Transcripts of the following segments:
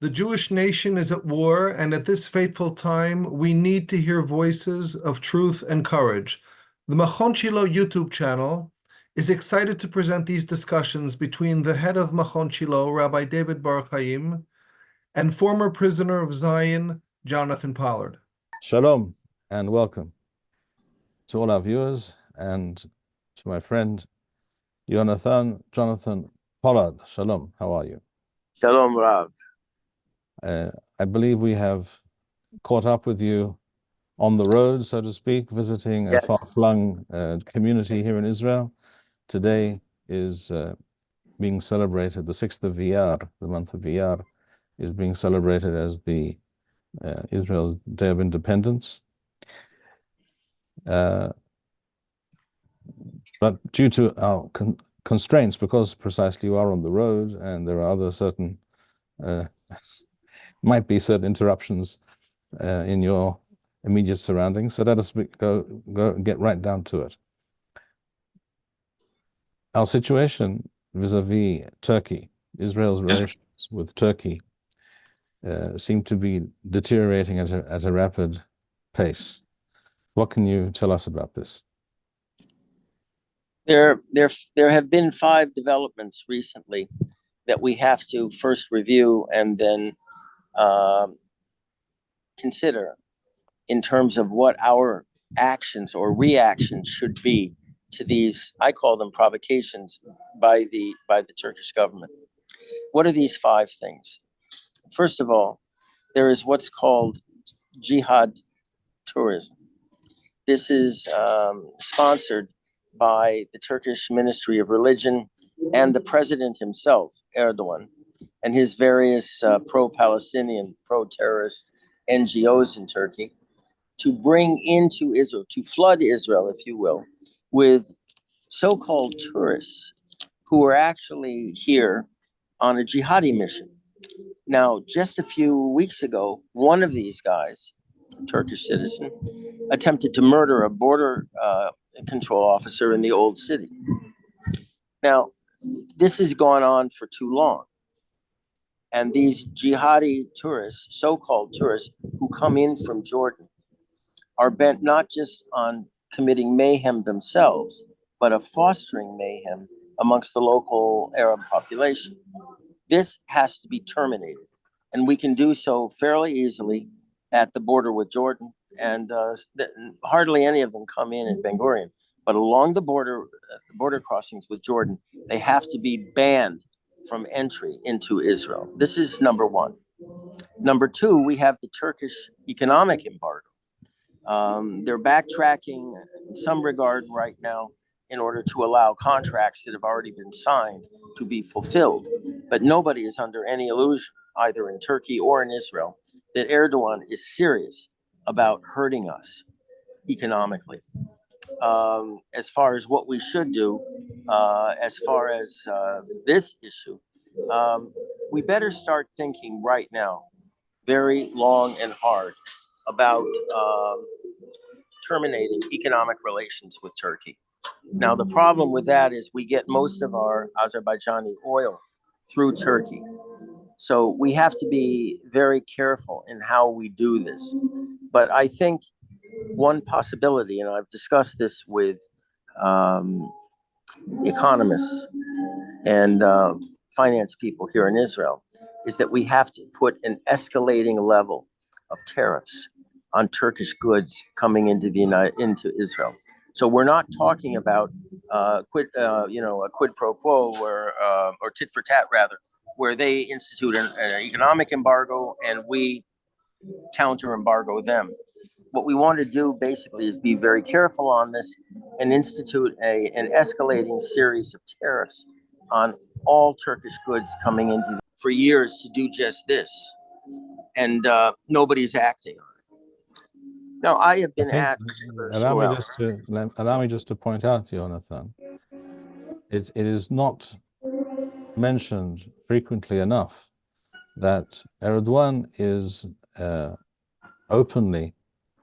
The Jewish nation is at war, and at this fateful time, we need to hear voices of truth and courage. The Machon Shilo YouTube channel is excited to present these discussions between the head of Machon Shilo, Rabbi David Bar-Hayim, and former prisoner of Zion, Jonathan Pollard. Shalom and welcome to all our viewers and to my friend Jonathan Pollard. Shalom, how are you? Shalom, Rav. I believe we have caught up with you on the road, so to speak, visiting a far-flung community here in Israel. Today is being celebrated, the 6th of Iyar, the month of Iyar, is being celebrated as the Israel's Day of Independence. But due to our constraints, because precisely you are on the road and there are other certain, might be certain interruptions in your immediate surroundings, so let us get right down to it. Our situation vis-a-vis Turkey, Israel's relations with Turkey, seem to be deteriorating at a rapid pace. What can you tell us about this? There have been 5 developments recently that we have to first review and then consider in terms of what our actions or reactions should be to these, I call them provocations, by the Turkish government. What are these 5 things? First of all, there is what's called jihad tourism. This is sponsored by the Turkish Ministry of Religion and the president himself, Erdogan, and his various pro-Palestinian, pro-terrorist NGOs in Turkey, to bring into Israel, to flood Israel, if you will, with so-called tourists who are actually here on a jihadi mission. Now, just a few weeks ago, one of these guys, a Turkish citizen, attempted to murder a border control officer in the old city. Now, this has gone on for too long. And these jihadi tourists, so-called tourists, who come in from Jordan, are bent not just on committing mayhem themselves, but of fostering mayhem amongst the local Arab population. This has to be terminated, and we can do so fairly easily at the border with Jordan, and hardly any of them come in at Ben Gurion. But along the border crossings with Jordan, they have to be banned from entry into Israel. This is number 1. Number 2, we have the Turkish economic embargo. They're backtracking in some regard right now in order to allow contracts that have already been signed to be fulfilled. But nobody is under any illusion, either in Turkey or in Israel, that Erdogan is serious about hurting us economically. As far as what we should do, as far as this issue, we better start thinking right now, very long and hard, about terminating economic relations with Turkey. Now, the problem with that is we get most of our Azerbaijani oil through Turkey. So we have to be very careful in how we do this. But I think one possibility, and I've discussed this with economists and finance people here in Israel, is that we have to put an escalating level of tariffs on Turkish goods coming into Israel. So we're not talking about a quid pro quo or tit for tat, rather, where they institute an economic embargo and we counter embargo them. What we want to do basically is be very careful on this and institute an escalating series of tariffs on all Turkish goods coming into for years to do just this, and nobody's acting on it. Now, I have been allow me just to point out, Jonathan, it is not mentioned frequently enough that Erdogan is openly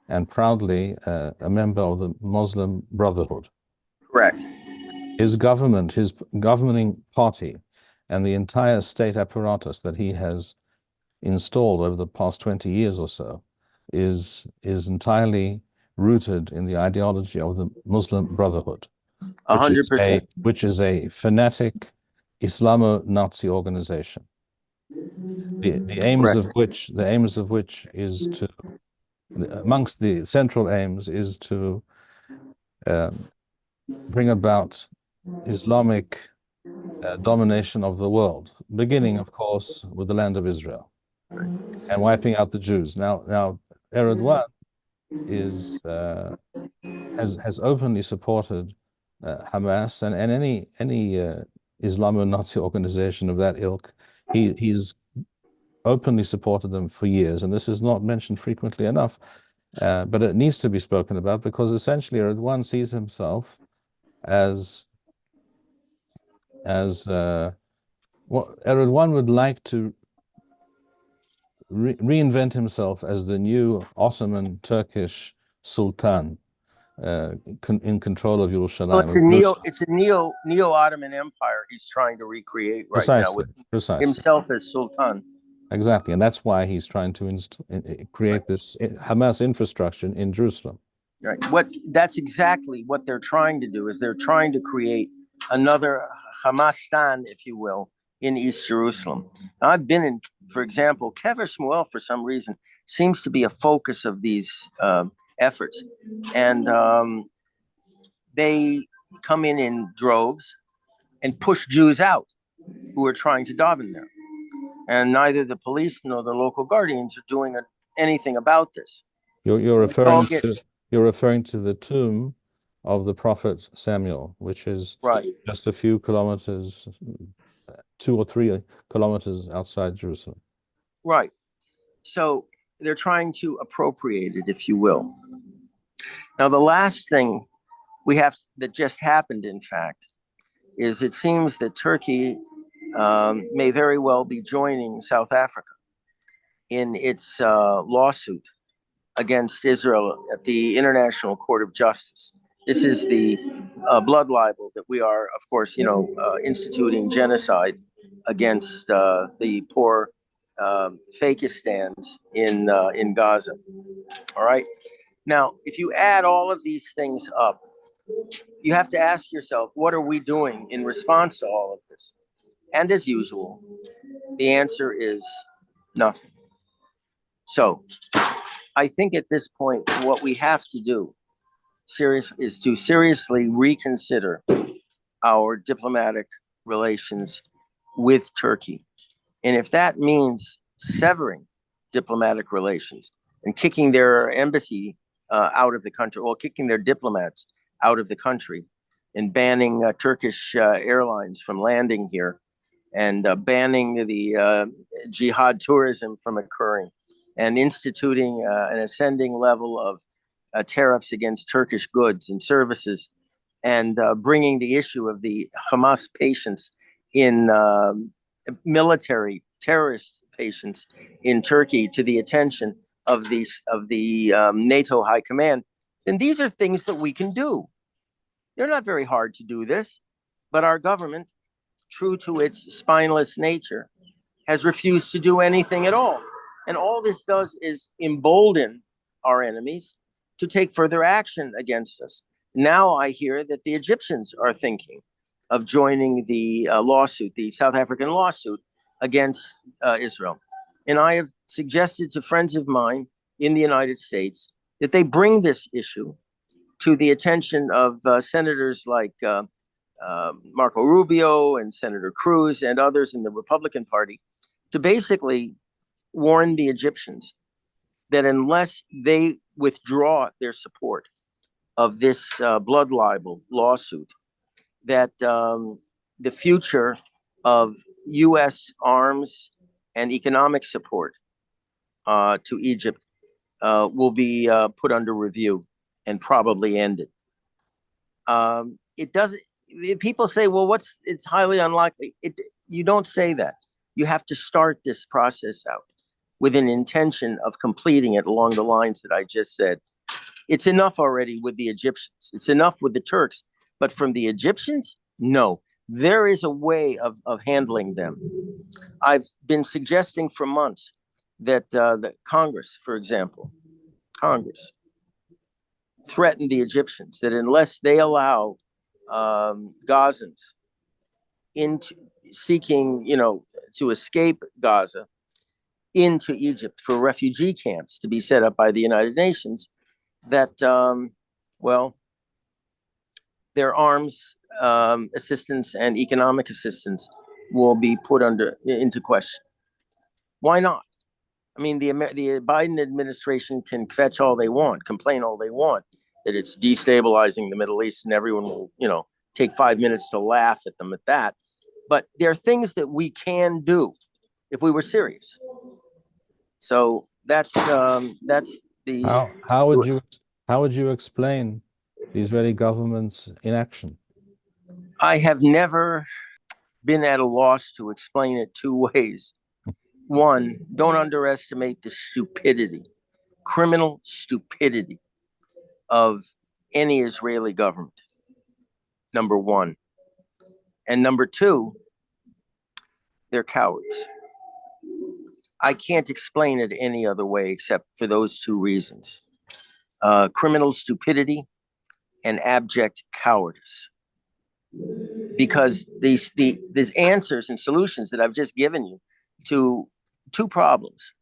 and proudly a member of the Muslim Brotherhood. Correct. His government, his governing party, and the entire state apparatus that he has installed over the past 20 years or so is entirely rooted in the ideology of the Muslim Brotherhood, which is 100%. a fanatic Islamo-Nazi organization. The aims of which is to, amongst the central aims, is to bring about Islamic domination of the world, beginning, of course, with the land of Israel and wiping out the Jews. Now, Erdogan has openly supported Hamas and any Islamo-Nazi organization of that ilk. He's openly supported them for years, and this is not mentioned frequently enough, but it needs to be spoken about, because essentially Erdogan sees himself as what Erdogan would like to reinvent himself as the new Ottoman Turkish Sultan in control of Yerushalayim. Well, it's a neo-Ottoman empire he's trying to recreate right now with himself as Sultan. Exactly, and that's why he's trying to create this Hamas infrastructure in Jerusalem. Right. That's exactly what they're trying to do. Is they're trying to create another Hamastan, if you will, in East Jerusalem. Now, I've been in, for example, Kever Shmuel, for some reason, seems to be a focus of these efforts, and they come in droves and push Jews out who are trying to daven there. And neither the police nor the local guardians are doing anything about this. You're referring to the tomb of the prophet Samuel, which is just a few kilometers, 2 or 3 kilometers outside Jerusalem. Right. So they're trying to appropriate it, if you will. Now, the last thing that just happened, in fact, is it seems that Turkey may very well be joining South Africa in its lawsuit against Israel at the International Court of Justice. This is the blood libel that we are, of course, instituting genocide against the poor Fakistans in Gaza. All right. Now, if you add all of these things up, you have to ask yourself, what are we doing in response to all of this? And as usual, the answer is nothing. So I think at this point, what we have to do is to seriously reconsider our diplomatic relations with Turkey. And if that means severing diplomatic relations and kicking their embassy out of the country, or kicking their diplomats out of the country, and banning Turkish airlines from landing here, and banning the jihad tourism from occurring, and instituting an ascending level of tariffs against Turkish goods and services, and bringing the issue of the Hamas patients in military terrorist patients in Turkey to the attention of the NATO High Command, then these are things that we can do. They're not very hard to do this, but our government, true to its spineless nature, has refused to do anything at all. And all this does is embolden our enemies to take further action against us. Now I hear that the Egyptians are thinking of joining the lawsuit, the South African lawsuit against Israel. And I have suggested to friends of mine in the United States that they bring this issue to the attention of senators like Marco Rubio and Senator Cruz and others in the Republican Party, to basically warn the Egyptians that unless they withdraw their support of this blood libel lawsuit, that the future of U.S. arms and economic support to Egypt will be put under review and probably ended. It doesn't. People say, "Well, it's highly unlikely." You don't say that. You have to start this process out with an intention of completing it along the lines that I just said. It's enough already with the Egyptians. It's enough with the Turks. But from the Egyptians, no. There is a way of handling them. I've been suggesting for months that the Congress, for example, Congress threatened the Egyptians that unless they allow Gazans into seeking, to escape Gaza into Egypt for refugee camps to be set up by the United Nations, that, their arms assistance and economic assistance will be put into question. Why not? I mean, the Biden administration can fetch all they want, complain all they want, that it's destabilizing the Middle East, and everyone will, take 5 minutes to laugh at them at that. But there are things that we can do if we were serious. So that's the. How would you explain the Israeli government's inaction? I have never been at a loss to explain it two ways. One, don't underestimate the stupidity, criminal stupidity of any Israeli government. Number one. And number two, they're cowards. I can't explain it any other way except for those two reasons. Criminal stupidity and abject cowardice. Because these answers and solutions that I've just given you to two problems,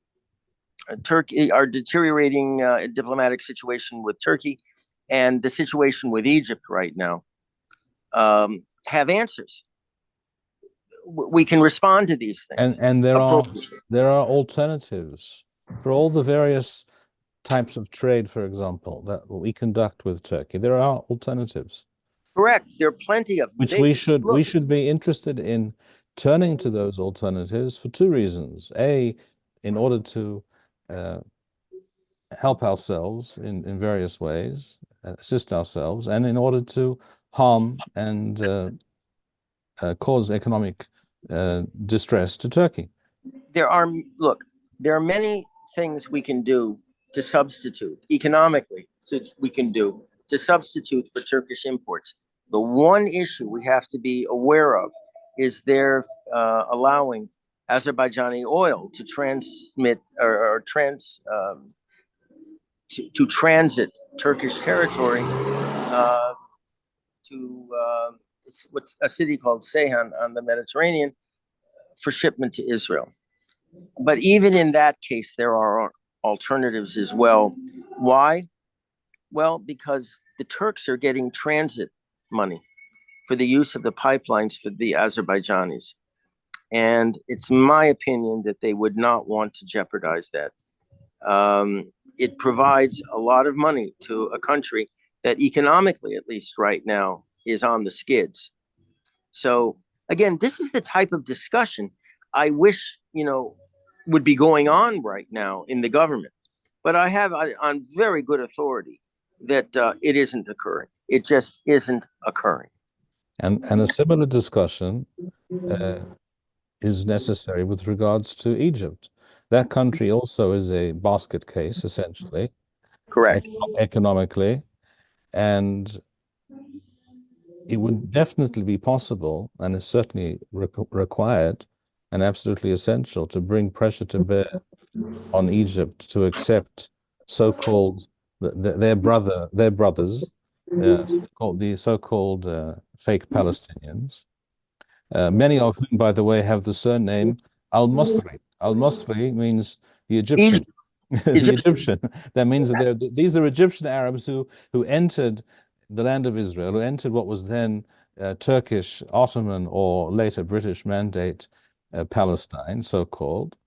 Turkey, our deteriorating diplomatic situation with Turkey and the situation with Egypt right now, have answers. We can respond to these things. And there are alternatives for all the various types of trade, for example, that we conduct with Turkey. There are alternatives. Correct. There are plenty of which we should be interested in turning to those alternatives for two reasons. A, in order to help ourselves in various ways, assist ourselves, and in order to harm and cause economic distress to Turkey. There are many things we can do to substitute economically, we can do to substitute for Turkish imports. The one issue we have to be aware of is their allowing Azerbaijani oil to transmit or to transit Turkish territory to what's a city called Ceyhan on the Mediterranean for shipment to Israel. But even in that case, there are alternatives as well. Why? Well, because the Turks are getting transit money for the use of the pipelines for the Azerbaijanis. And it's my opinion that they would not want to jeopardize that. It provides a lot of money to a country that economically, at least right now, is on the skids. So again, this is the type of discussion I wish, would be going on right now in the government. But I have on very good authority that it isn't occurring. It just isn't occurring. And a similar discussion is necessary with regards to Egypt. That country also is a basket case, essentially. Correct. Economically. And it would definitely be possible, and is certainly required and absolutely essential, to bring pressure to bear on Egypt to accept so-called their brothers, the so-called fake Palestinians, many of whom, by the way, have the surname Al-Masri. Al-Masri means the Egyptian. The Egyptian. That means that these are Egyptian Arabs who entered the land of Israel, who entered what was then Turkish, Ottoman, or later British Mandate Palestine, so-called,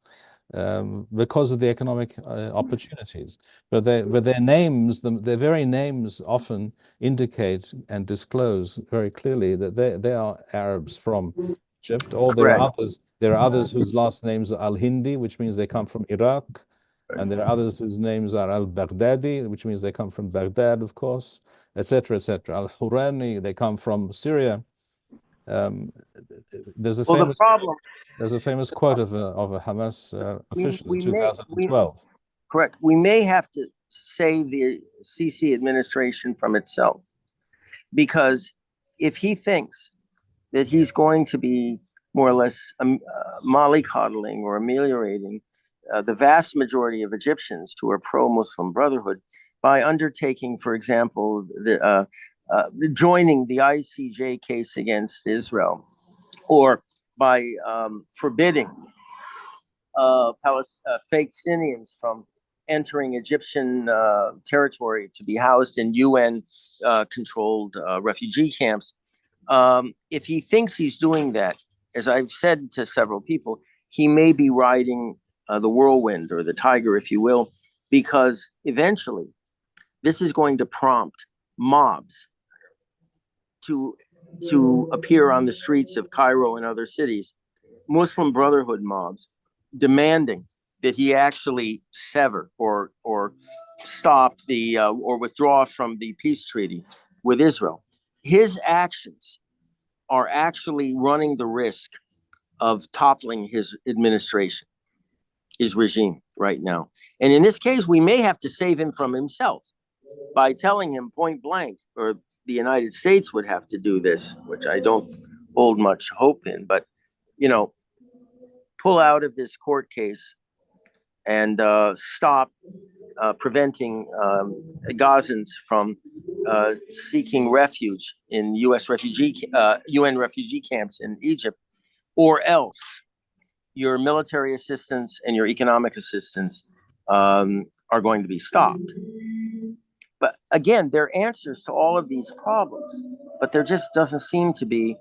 because of the economic opportunities. But their names, their very names, often indicate and disclose very clearly that they are Arabs from Egypt. Or there are others whose last names are Al-Hindi, which means they come from Iraq. And there are others whose names are Al-Baghdadi, which means they come from Baghdad, of course, etc., etc. Al-Hurani, they come from Syria. There's a famous quote of a Hamas official in 2012. Correct. We may have to save the Sisi administration from itself, because if he thinks that he's going to be more or less mollycoddling or ameliorating the vast majority of Egyptians who are pro-Muslim Brotherhood by undertaking, for example, joining the ICJ case against Israel, or by forbidding Palestinians from entering Egyptian territory to be housed in UN-controlled refugee camps. If he thinks he's doing that, as I've said to several people, he may be riding the whirlwind or the tiger, if you will, because eventually this is going to prompt mobs to appear on the streets of Cairo and other cities, Muslim Brotherhood mobs, demanding that he actually sever or stop the or withdraw from the peace treaty with Israel. His actions are actually running the risk of toppling his administration, his regime right now. And in this case, we may have to save him from himself by telling him point blank, or the United States would have to do this, which I don't hold much hope in, but, you know, pull out of this court case and stop preventing Gazans from seeking refuge in UN refugee camps in Egypt, or else your military assistance and your economic assistance are going to be stopped. But again, there are answers to all of these problems, but there just doesn't seem to be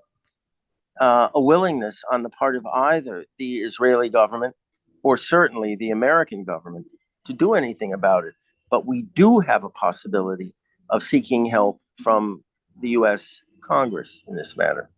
a willingness on the part of either the Israeli government or certainly the American government to do anything about it. But we do have a possibility of seeking help from the US Congress in this matter.